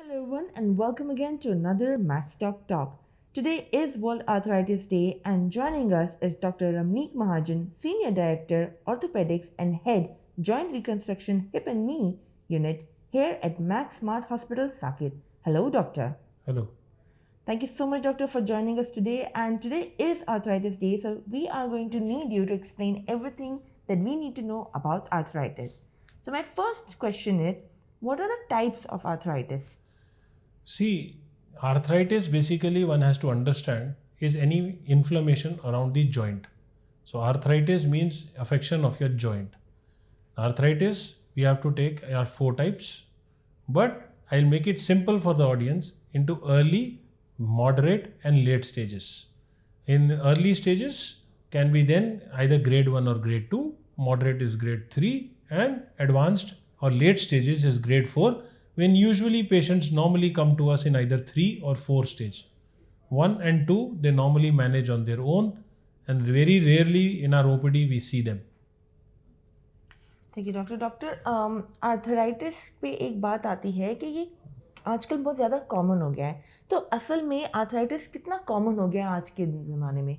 Hello, everyone, and welcome again to another Max Talk. Today is World Arthritis Day, and joining us is Dr. Ramneek Mahajan, Senior Director, Orthopedics and Head, Joint Reconstruction Hip and Knee Unit here at Max Smart Hospital, Saket. Hello, Doctor. Hello. Thank you so much, Doctor, for joining us today. And today is Arthritis Day, so we are going to need you to explain everything that we need to know about arthritis. So, my first question is, what are the types of arthritis? See, arthritis basically one has to understand is any inflammation around the joint. So, arthritis means affection of your joint. Arthritis, we have to take our four types, but I'll make it simple for the audience into early, moderate, and late stages. In early stages, can be then either grade 1 or grade 2, moderate is grade 3, and advanced or late stages is grade 4, when usually patients normally come to us in either 3 or 4 stage. 1 and 2 they normally manage on their own, and very rarely in our OPD we see them. Thank you doctor doctor arthritis पे एक बात आती है कि ये आजकल बहुत ज़्यादा कॉमन हो गया है, तो असल में आर्थराइटिस कितना कॉमन हो गया है आज के ज़माने में?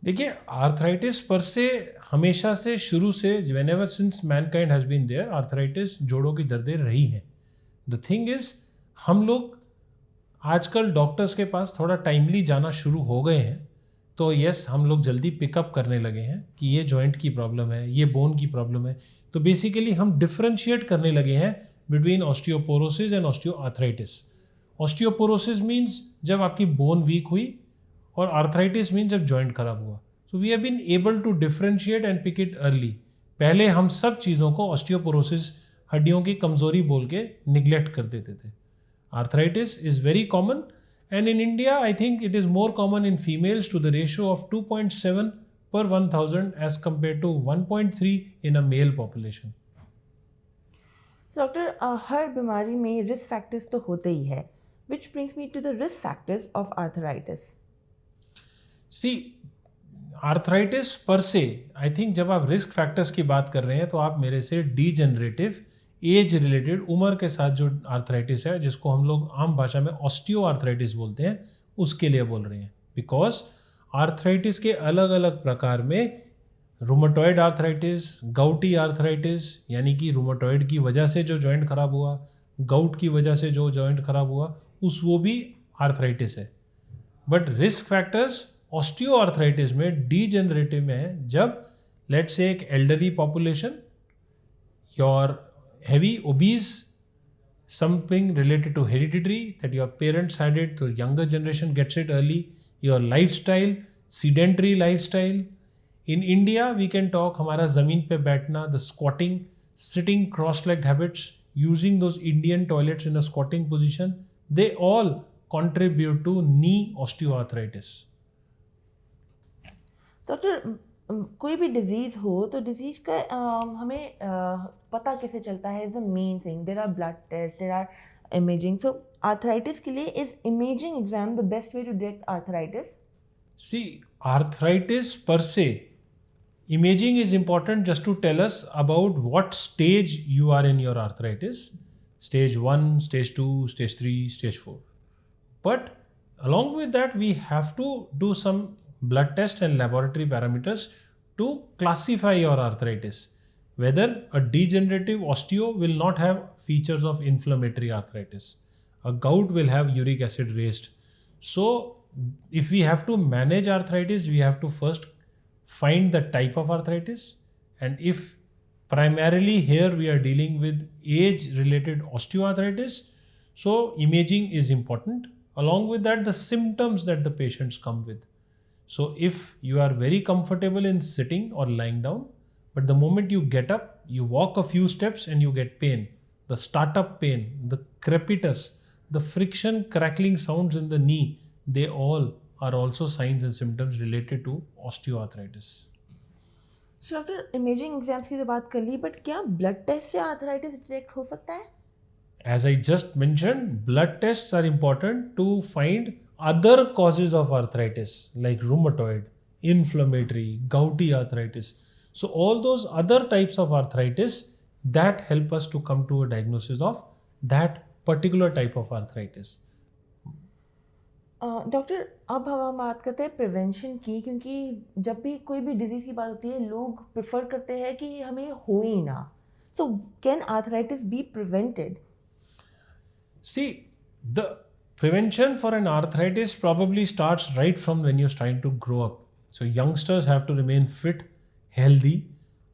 देखिए, आर्थराइटिस पर से हमेशा से शुरू से when ever since mankind has been there, arthritis जोड़ों की दर्दें रही हैं. द थिंग इज, हम लोग आजकल डॉक्टर्स के पास थोड़ा टाइमली जाना शुरू हो गए हैं, तो यस हम लोग जल्दी पिकअप करने लगे हैं कि ये जॉइंट की प्रॉब्लम है, ये बोन की प्रॉब्लम है. तो बेसिकली हम डिफ्रेंशिएट करने लगे हैं between osteoporosis and osteoarthritis. Osteoporosis means जब आपकी बोन वीक हुई, और आर्थराइटिस मीन्स जब जॉइंट खराब हुआ. So we have been able to differentiate and pick it early. पहले हम सब चीज़ों को ऑस्टियोपोरोसिस, हड्डियों की कमज़ोरी बोल के निगलेक्ट कर देते थे. Arthritis is very common, and in India I think it is more common in females to the ratio of 2.7 per 1000 as compared to 1.3 in a male population. So, doctor हर बीमारी में रिस्क फैक्टर्स तो होते ही है, which brings me to the risk factors of arthritis. See, arthritis पर से I think जब आप रिस्क फैक्टर्स की बात कर रहे हैं तो आप मेरे से डीजेनरेटिव, एज रिलेटेड, उम्र के साथ जो आर्थराइटिस है, जिसको हम लोग आम भाषा में ऑस्टियो आर्थराइटिस बोलते हैं, उसके लिए बोल रहे हैं. बिकॉज आर्थराइटिस के अलग अलग प्रकार में रूमेटॉइड आर्थराइटिस, गाउटी आर्थराइटिस, यानी कि रूमेटॉइड की वजह से जो जॉइंट खराब हुआ, गाउट की वजह से जो जॉइंट खराब हुआ, वो भी आर्थराइटिस है. But risk factors osteo arthritis में डीजेनरेटिव में है जब लेट्स से एक elderly population, your heavy, obese, something related to hereditary, that your parents had it, so younger generation gets it early. Your lifestyle, sedentary lifestyle. In India, we can talk हमारा ज़मीन पे बैठना, the squatting, sitting cross-legged habits, using those Indian toilets in a squatting position, they all contribute to knee osteoarthritis. Doctor कोई भी disease हो तो disease का हमें पता कैसे चलता है? The main thing, there are blood test, there are imaging. So arthritis के लिए is imaging exam the best way to detect arthritis? See, arthritis per se, imaging is important just to tell us about what stage you are in your arthritis. Stage 1, stage 2, stage 3, stage 4. But along with that, we have to do some blood test and laboratory parameters to classify your arthritis. Whether a degenerative osteo will not have features of inflammatory arthritis. A gout will have uric acid raised. So, if we have to manage arthritis, we have to first find the type of arthritis. And if primarily here we are dealing with age-related osteoarthritis, so imaging is important. Along with that, the symptoms that the patients come with. So if you are very comfortable in sitting or lying down, but the moment you get up, you walk a few steps and you get pain, the startup pain, the crepitus, the friction crackling sounds in the knee, they all are also signs and symptoms related to osteoarthritis. So doctor imaging exams की तो बात कर ली, but क्या blood test से arthritis detect हो सकता है? As I just mentioned, blood tests are important to find other causes of arthritis like rheumatoid, inflammatory, gouty arthritis. So all those other types of arthritis that help us to come to a diagnosis of that particular type of arthritis. Doctor, अब हम बात करते हैं prevention की, क्योंकि जब भी कोई भी डिजीज़ की बात होती है लोग प्रेफर करते हैं कि हमें हो ही ना. So can arthritis be prevented? See, the prevention for an arthritis probably starts right from when you're trying to grow up. So youngsters have to remain fit, healthy,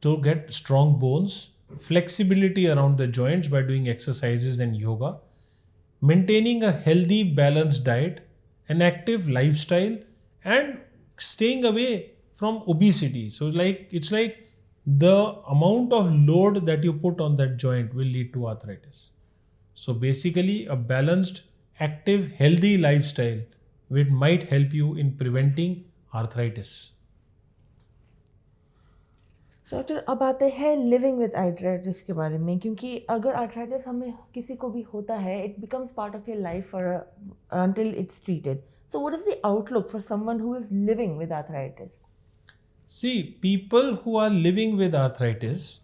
to get strong bones, flexibility around the joints by doing exercises and yoga, maintaining a healthy, balanced diet, an active lifestyle, and staying away from obesity. So it's like the amount of load that you put on that joint will lead to arthritis. So basically, a balanced, active, healthy lifestyle which might help you in preventing arthritis. Doctor, अब आते हैं living with arthritis के बारे में, क्योंकि अगर arthritis हमें किसी को भी होता है, it becomes part of your life for until it's treated. So what is the outlook for someone who is living with arthritis? See, people who are living with arthritis,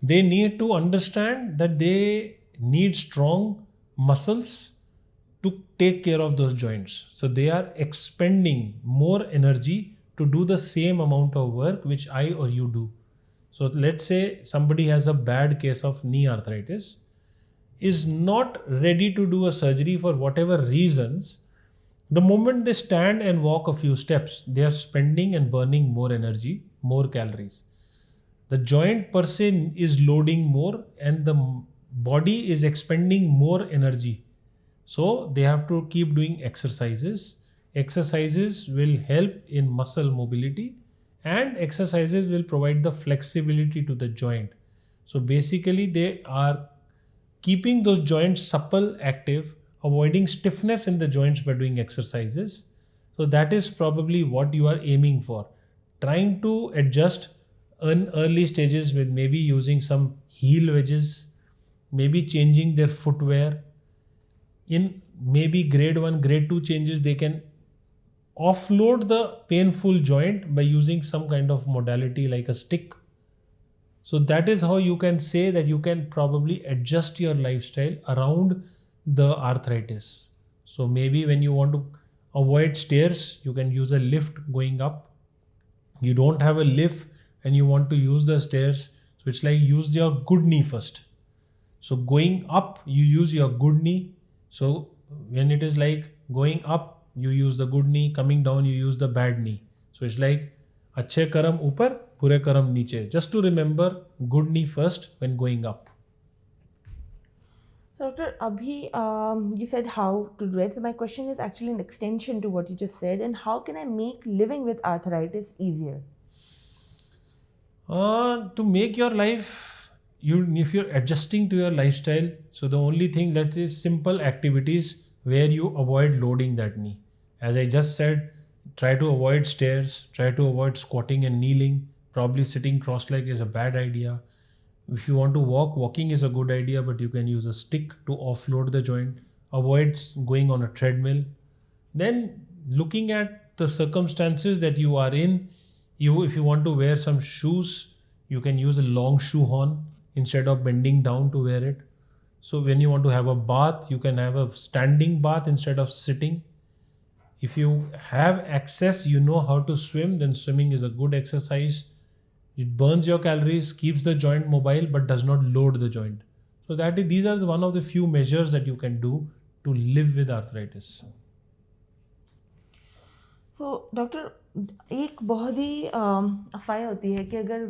they need to understand that they need strong muscles to take care of those joints. So they are expending more energy to do the same amount of work which I or you do. So let's say somebody has a bad case of knee arthritis, is not ready to do a surgery for whatever reasons. The moment they stand and walk a few steps, they are spending and burning more energy, more calories. The joint per se is loading more and the body is expending more energy. So they have to keep doing exercises. Exercises will help in muscle mobility and exercises will provide the flexibility to the joint. So basically they are keeping those joints supple, active, avoiding stiffness in the joints by doing exercises. So that is probably what you are aiming for. Trying to adjust in early stages with maybe using some heel wedges, maybe changing their footwear. In maybe grade 1, grade 2 changes, they can offload the painful joint by using some kind of modality like a stick. So that is how you can say that you can probably adjust your lifestyle around the arthritis. So maybe when you want to avoid stairs, you can use a lift going up. You don't have a lift and you want to use the stairs, so it's like use your good knee first. So going up, you use your good knee. So when it is like going up, you use the good knee, coming down you use the bad knee. So it's like अच्छे कर्म ऊपर, बुरे कर्म नीचे. Just to remember, good knee first when going up. Doctor, abhi you said how to do it. So my question is actually an extension to what you just said. And how can I make living with arthritis easier? To make your life, if you're adjusting to your lifestyle, so the only thing that is simple activities where you avoid loading that knee. As I just said, try to avoid stairs, try to avoid squatting and kneeling. Probably sitting cross-legged is a bad idea. If you want to walk, walking is a good idea, but you can use a stick to offload the joint. Avoid going on a treadmill. Then looking at the circumstances that you are in, if you want to wear some shoes, you can use a long shoe horn instead of bending down to wear it. So when you want to have a bath, you can have a standing bath instead of sitting. If you have access, you know how to swim, then swimming is a good exercise. It burns your calories, keeps the joint mobile, but does not load the joint. So these are one of the few measures that you can do to live with arthritis. So doctor, एक बहुत ही अफवाह होती है कि अगर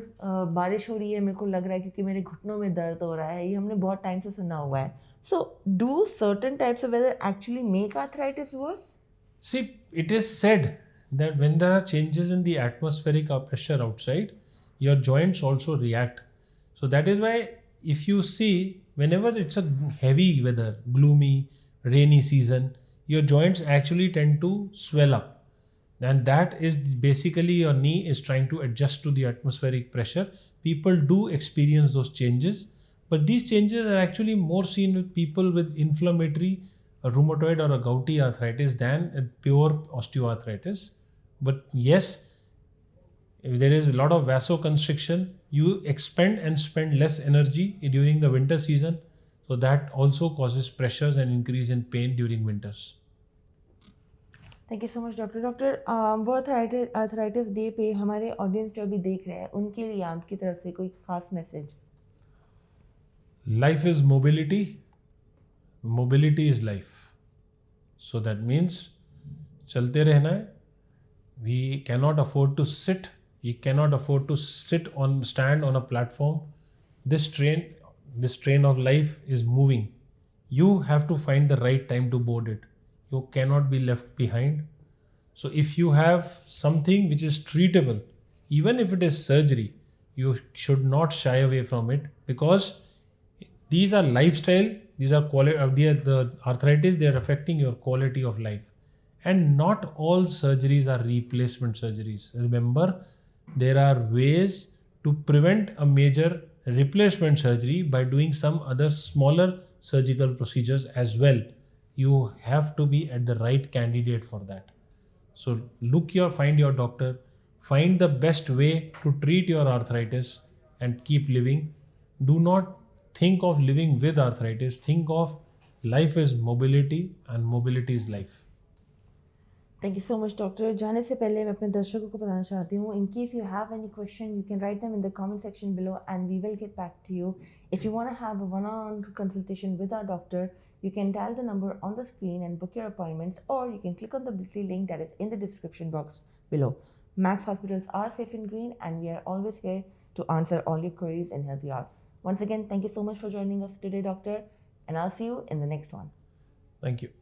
बारिश हो रही है, मेरे को लग रहा है क्योंकि मेरे घुटनों में दर्द हो रहा है, ये हमने बहुत टाइम से सुना हुआ है. So do certain types of weather actually make arthritis worse? See, it is said that when there are changes in the atmospheric pressure outside, your joints also react. So that is why if you see, whenever it's a heavy weather, gloomy, rainy season, your joints actually tend to swell up. And that is basically your knee is trying to adjust to the atmospheric pressure. People do experience those changes, but these changes are actually more seen with people with inflammatory, a rheumatoid or a gouty arthritis than a pure osteoarthritis. But yes, if there is a lot of vasoconstriction, you expend and spend less energy during the winter season. So that also causes pressures and increase in pain during winters. Thank you so much doctor. Doctor वो arthritis day पे हमारे audience जो अभी देख रहे हैं उनके लिए आपकी तरफ से कोई खास message? Life is mobility. Mobility is life. So that means चलते रहना है. We cannot afford to sit. We cannot afford to stand on a platform. This train of life is moving. You have to find the right time to board it. You cannot be left behind. So if you have something which is treatable, even if it is surgery, you should not shy away from it, because these are lifestyle, these are the arthritis, they are affecting your quality of life. And not all surgeries are replacement surgeries. Remember, there are ways to prevent a major replacement surgery by doing some other smaller surgical procedures as well. You have to be at the right candidate for that. So find your doctor, find the best way to treat your arthritis and keep living. Do not think of living with arthritis. Think of life is mobility and mobility is life. Thank you so much doctor. जाने से पहले मैं अपने दर्शकों को बताना चाहती हूँ, in case you have any question you can write them in the comment section below and we will get back to you. If you want to have a वन-on-one consultation with our doctor, you can dial the number on the screen and book your appointments, or you can click on the Bitly link that is in the description box below. Max Hospitals are safe and green, and we are always here to answer all your queries and help you out. Once again, thank you so much for joining us today, doctor, and I'll see you in the next one. Thank you.